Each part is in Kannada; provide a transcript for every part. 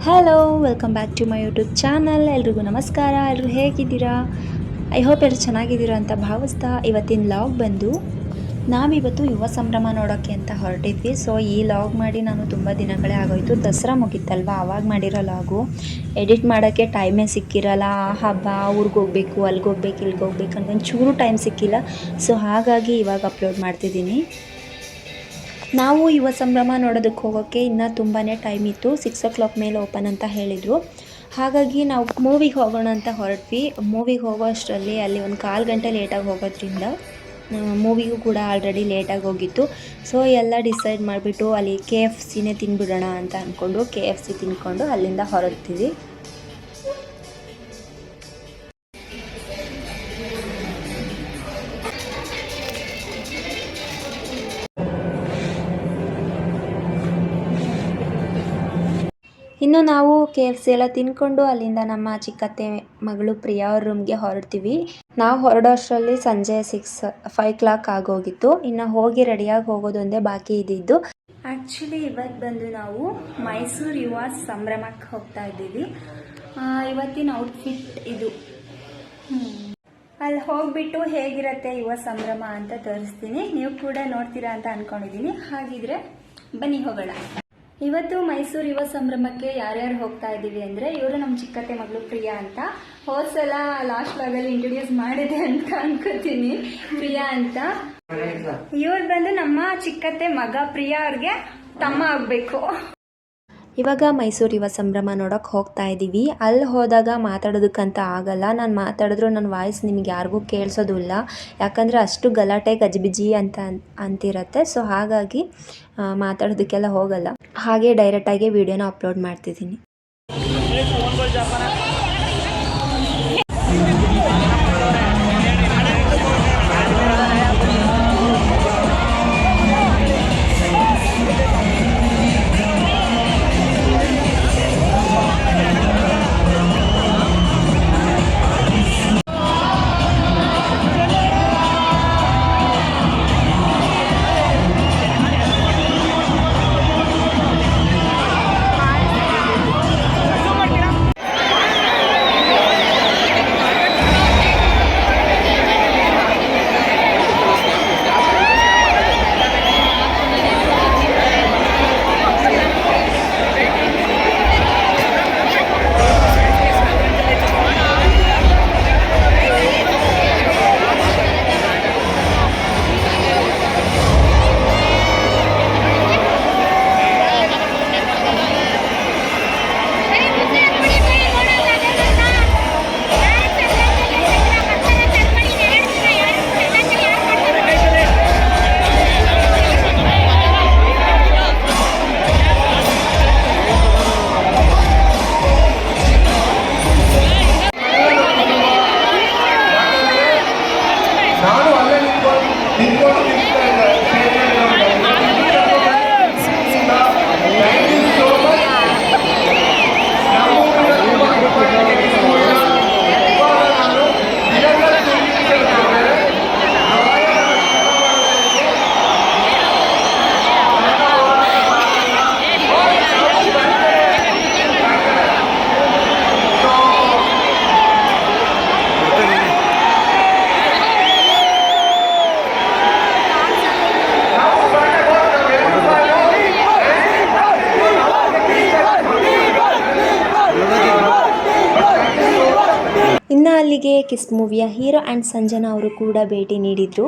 Hello welcome back to my YouTube channel. ಎಲ್ರಿಗೂ ನಮಸ್ಕಾರ. ಎಲ್ಲರೂ ಹೇಗಿದ್ದೀರಾ? ಐ ಹೋಪ್ ಎಲ್ಲರೂ ಚೆನ್ನಾಗಿದ್ದೀರಾ ಅಂತ ಭಾವಿಸ್ತಾ ಇವತ್ತಿನ ಲಾಗ್ ಬಂದು ನಾವಿವತ್ತು ಯುವ ಸಂಭ್ರಮ ನೋಡೋಕ್ಕೆ ಅಂತ ಹೊರಟಿದ್ವಿ. ಸೊ ಈ ಲಾಗ್ ಮಾಡಿ ನಾನು ತುಂಬ ದಿನಗಳೇ ಆಗೋಯಿತು. ದಸರಾ ಮುಗಿತ್ತಲ್ವ, ಆವಾಗ ಮಾಡಿರೋ ಲಾಗು ಎಡಿಟ್ ಮಾಡೋಕ್ಕೆ ಟೈಮೇ ಸಿಕ್ಕಿರಲ್ಲ. ಆ ಹಬ್ಬ ಊರಿಗೆ ಹೋಗ್ಬೇಕು, ಅಲ್ಲಿಗೆ ಹೋಗ್ಬೇಕು, ಇಲ್ಲಿಗೆ ಹೋಗ್ಬೇಕು ಅಂತ ಒಂಚೂರು ಟೈಮ್ ಸಿಕ್ಕಿಲ್ಲ. ಸೊ ಹಾಗಾಗಿ ಇವಾಗ ಅಪ್ಲೋಡ್ ಮಾಡ್ತಿದ್ದೀನಿ. ನಾವು ಯುವ ಸಂಭ್ರಮ ನೋಡೋದಕ್ಕೆ ಹೋಗೋಕ್ಕೆ ಇನ್ನೂ ತುಂಬಾ ಟೈಮ್ ಇತ್ತು. 6 o'clock ಮೇಲೆ ಓಪನ್ ಅಂತ ಹೇಳಿದರು. ಹಾಗಾಗಿ ನಾವು ಮೂವಿಗೆ ಹೋಗೋಣ ಅಂತ ಹೊರಟ್ವಿ. ಮೂವಿಗೆ ಹೋಗೋ ಅಷ್ಟರಲ್ಲಿ ಅಲ್ಲಿ ಒಂದು 1/4 ಗಂಟೆ ಲೇಟಾಗಿ ಹೋಗೋದ್ರಿಂದ ಮೂವಿಗೂ ಕೂಡ ಆಲ್ರೆಡಿ ಲೇಟಾಗಿ ಹೋಗಿತ್ತು. ಸೊ ಎಲ್ಲ ಡಿಸೈಡ್ ಮಾಡಿಬಿಟ್ಟು ಅಲ್ಲಿ KFCನೇ ತಿನ್ಬಿಡೋಣ ಅಂತ ಅಂದ್ಕೊಂಡು KFC ತಿನ್ಕೊಂಡು ಅಲ್ಲಿಂದ ಹೊರಡ್ತೀವಿ. ಇನ್ನು ನಾವು KFC ಎಲ್ಲ ತಿನ್ಕೊಂಡು ಅಲ್ಲಿಂದ ನಮ್ಮ ಚಿಕ್ಕತ್ತೆ ಮಗಳು ಪ್ರಿಯಾ ಅವ್ರ ರೂಮ್ಗೆ ಹೊರಡ್ತೀವಿ. ನಾವು ಹೊರಡೋ ಅಷ್ಟರಲ್ಲಿ ಸಂಜೆ 5 o'clock ಆಗೋಗಿತ್ತು. ಇನ್ನು ಹೋಗಿ ರೆಡಿಯಾಗಿ ಹೋಗೋದೊಂದೇ ಬಾಕಿ ಇದ್ದಿದ್ದು. ಆ್ಯಕ್ಚುಲಿ ಇವತ್ತು ಬಂದು ನಾವು ಮೈಸೂರು ಯುವ ಸಂಭ್ರಮಕ್ಕೆ ಹೋಗ್ತಾ ಇದ್ದೀವಿ. ಇವತ್ತಿನ ಔಟ್ಫಿಟ್ ಇದು. ಅಲ್ಲಿ ಹೋಗ್ಬಿಟ್ಟು ಹೇಗಿರುತ್ತೆ ಯುವ ಸಂಭ್ರಮ ಅಂತ ತೋರಿಸ್ತೀನಿ. ನೀವು ಕೂಡ ನೋಡ್ತೀರಾ ಅಂತ ಅಂದ್ಕೊಂಡಿದ್ದೀನಿ. ಹಾಗಿದ್ರೆ ಬನ್ನಿ ಹೋಗೋಣ. ಇವತ್ತು ಮೈಸೂರು ಯುವ ಸಂಭ್ರಮಕ್ಕೆ ಯಾರ್ಯಾರು ಹೋಗ್ತಾ ಇದ್ದೀವಿ ಅಂದರೆ, ಇವರು ನಮ್ಮ ಚಿಕ್ಕತ್ತೆ ಮಗಳು ಪ್ರಿಯಾ ಅಂತ. ಹೋದ್ಸಲ ಲಾಸ್ಟ್ ವ್ಲಾಗಲ್ಲಿ ಇಂಟ್ರೊಡ್ಯೂಸ್ ಮಾಡಿದೆ ಅಂತ ಅನ್ಕೋತೀನಿ, ಪ್ರಿಯಾ ಅಂತ. ಇವ್ರು ಬಂದು ನಮ್ಮ ಚಿಕ್ಕತ್ತೆ ಮಗ, ಪ್ರಿಯಾ ಅವ್ರಿಗೆ ತಮ್ಮ ಆಗಬೇಕು. ಇವಾಗ ಮೈಸೂರು ಯುವ ಸಂಭ್ರಮ ನೋಡೋಕೆ ಹೋಗ್ತಾ ಇದ್ದೀವಿ. ಅಲ್ಲಿ ಹೋದಾಗ ಮಾತಾಡೋದಕ್ಕಂತ ಆಗಲ್ಲ. ನಾನು ಮಾತಾಡಿದ್ರು ನನ್ನ ವಾಯ್ಸ್ ನಿಮಗೆ ಯಾರಿಗೂ ಕೇಳಿಸೋದು ಇಲ್ಲ. ಯಾಕಂದರೆ ಅಷ್ಟು ಗಲಾಟೆ ಗಜಿಬಿಜಿ ಅಂತ ಅಂತಿರತ್ತೆ. ಸೊ ಹಾಗಾಗಿ ಮಾತಾಡೋದಕ್ಕೆಲ್ಲ ಹೋಗಲ್ಲ. ಹಾಗೆ ಡೈರೆಕ್ಟಾಗಿ ವಿಡಿಯೋನ ಅಪ್ಲೋಡ್ ಮಾಡ್ತಿದ್ದೀನಿ. ಇನ್ನು ಅಲ್ಲಿಗೆ ಕಿಸ್ ಮೂವಿಯ ಹೀರೋ ಆ್ಯಂಡ್ ಸಂಜನಾ ಅವರು ಕೂಡ ಭೇಟಿ ನೀಡಿದ್ರು.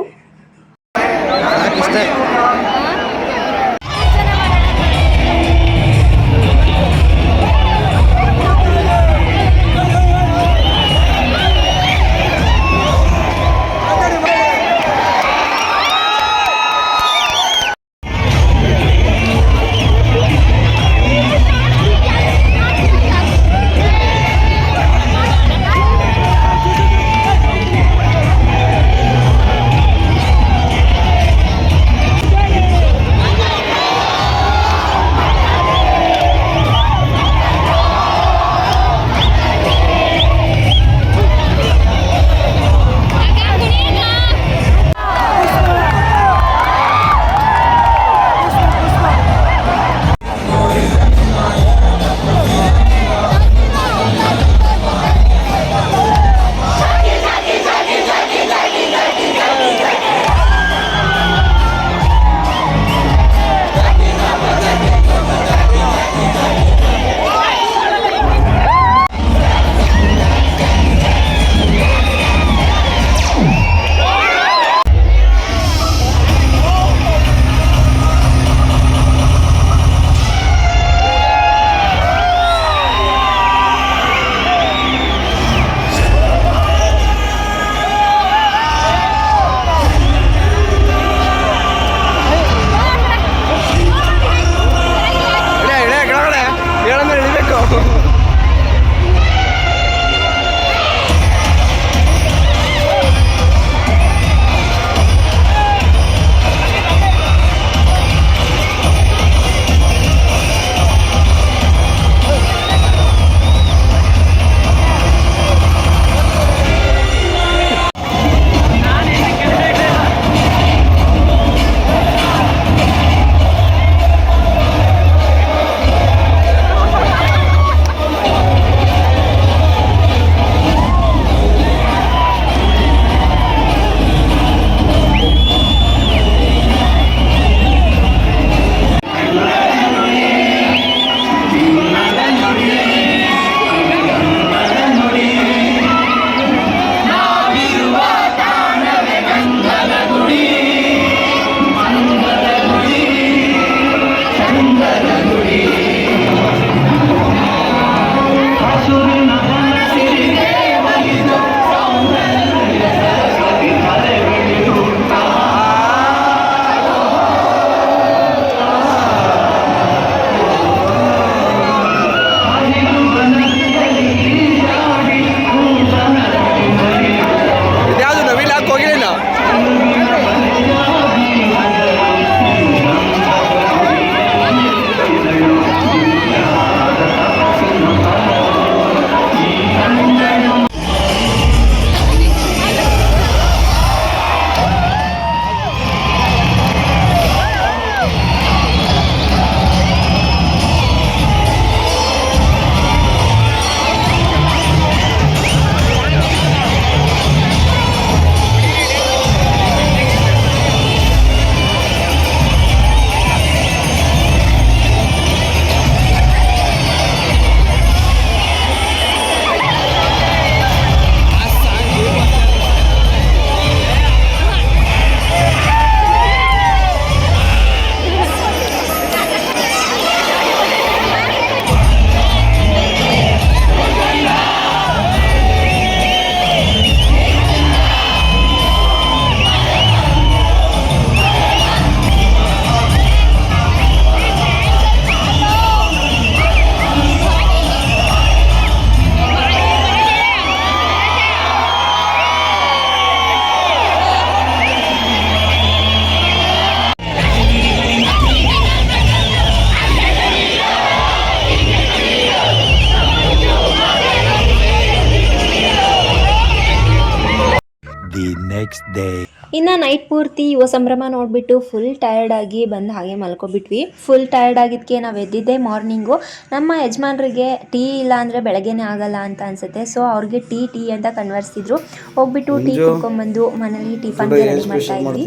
next day. ಇನ್ನು ನೈಟ್ ಪೂರ್ತಿ ಯುವ ಸಂಭ್ರಮ ನೋಡಿಬಿಟ್ಟು ಫುಲ್ ಟಯರ್ಡ್ ಆಗಿ ಬಂದು ಹಾಗೆ ಮಲ್ಕೊಬಿಟ್ವಿ. ಫುಲ್ ಟಯರ್ಡ್ ಆಗಿದ್ದಕ್ಕೆ ನಾವು ಎದ್ದಿದ್ದೆ ಮಾರ್ನಿಂಗು. ನಮ್ಮ ಯಜಮಾನ್ರಿಗೆ ಟೀ ಇಲ್ಲ ಅಂದರೆ ಬೆಳಗ್ಗೆನೇ ಆಗಲ್ಲ ಅಂತ ಅನಿಸುತ್ತೆ. ಸೊ ಅವ್ರಿಗೆ ಟೀ ಅಂತ ಕನ್ವರ್ಸಿದ್ರು. ಹೋಗ್ಬಿಟ್ಟು ಟೀ ಕುಡ್ಕೊಂಡ್ಬಂದು ಮನೇಲಿ ಟಿಫನ್ಗೆ ರೆಡಿ ಮಾಡ್ತಾ ಇದ್ವಿ.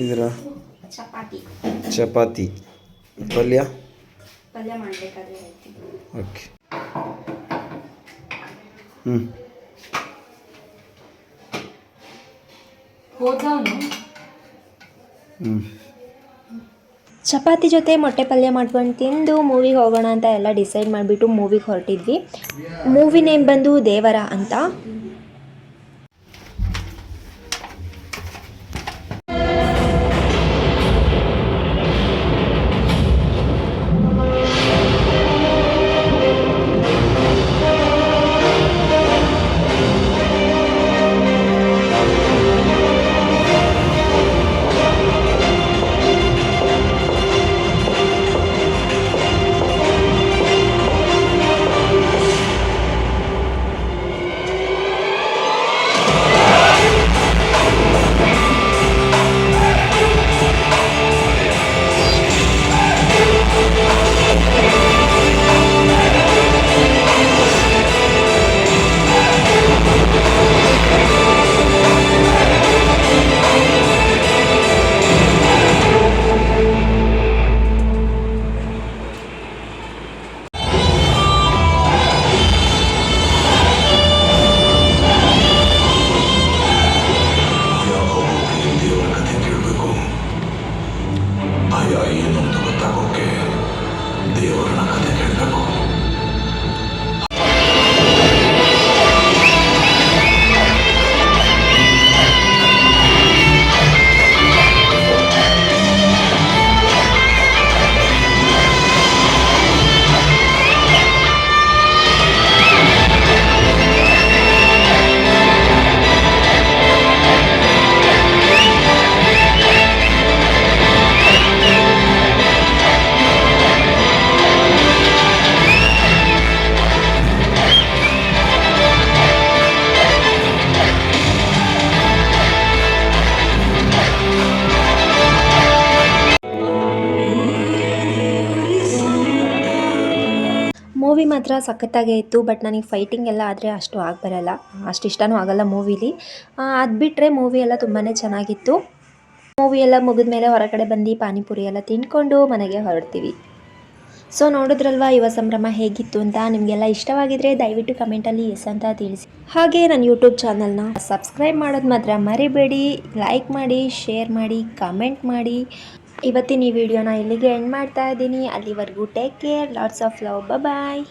ಚಪಾತಿ ಪಲ್ಯ ಮಾಡಬೇಕಾದ್ರೆ ಹೇಳ್ತೀನಿ. ಓಕೆ. ಚಪಾತಿ ಜೊತೆ ಮೊಟ್ಟೆ ಪಲ್ಯ ಮಾಡ್ಕೊಂಡು ತಿಂದು ಮೂವಿಗೆ ಹೋಗೋಣ ಅಂತ ಎಲ್ಲ ಡಿಸೈಡ್ ಮಾಡಿಬಿಟ್ಟು ಮೂವಿಗೆ ಹೊರಟಿದ್ವಿ. ಮೂವಿ ನೇಮ್ ಬಂದು ದೇವರ ಅಂತ. ಮೂವಿ ಮಾತ್ರ ಸಖತ್ತಾಗೇ ಇತ್ತು. ಬಟ್ ನನಗೆ ಫೈಟಿಂಗ್ ಎಲ್ಲ ಆದರೆ ಅಷ್ಟು ಬರಲ್ಲ, ಅಷ್ಟು ಇಷ್ಟನೂ ಆಗಲ್ಲ ಮೂವಿಲಿ. ಅದು ಬಿಟ್ಟರೆ ಮೂವಿ ಎಲ್ಲ ತುಂಬಾ ಚೆನ್ನಾಗಿತ್ತು. ಮೂವಿ ಎಲ್ಲ ಮುಗಿದ್ಮೇಲೆ ಹೊರಗಡೆ ಬಂದು ಪಾನಿಪುರಿ ಎಲ್ಲ ತಿಂದ್ಕೊಂಡು ಮನೆಗೆ ಹೊರಡ್ತೀವಿ. ಸೊ ನೋಡಿದ್ರಲ್ವಾ ಯುವ ಸಂಭ್ರಮ ಹೇಗಿತ್ತು ಅಂತ. ನಿಮಗೆಲ್ಲ ಇಷ್ಟವಾಗಿದ್ದರೆ ದಯವಿಟ್ಟು ಕಮೆಂಟಲ್ಲಿ ಎಸ್ ಅಂತ ತಿಳಿಸಿ. ಹಾಗೆ ನನ್ನ ಯೂಟ್ಯೂಬ್ ಚಾನಲ್ನ ಸಬ್ಸ್ಕ್ರೈಬ್ ಮಾಡೋದು ಮಾತ್ರ ಮರಿಬೇಡಿ. ಲೈಕ್ ಮಾಡಿ, ಶೇರ್ ಮಾಡಿ, ಕಮೆಂಟ್ ಮಾಡಿ. ಇವತ್ತಿನ ಈ ವಿಡಿಯೋನ ಇಲ್ಲಿಗೆ ಎಂಡ್ ಮಾಡ್ತಾ ಇದ್ದೀನಿ. ಅಲ್ಲಿವರೆಗೂ take care, lots of love, bye.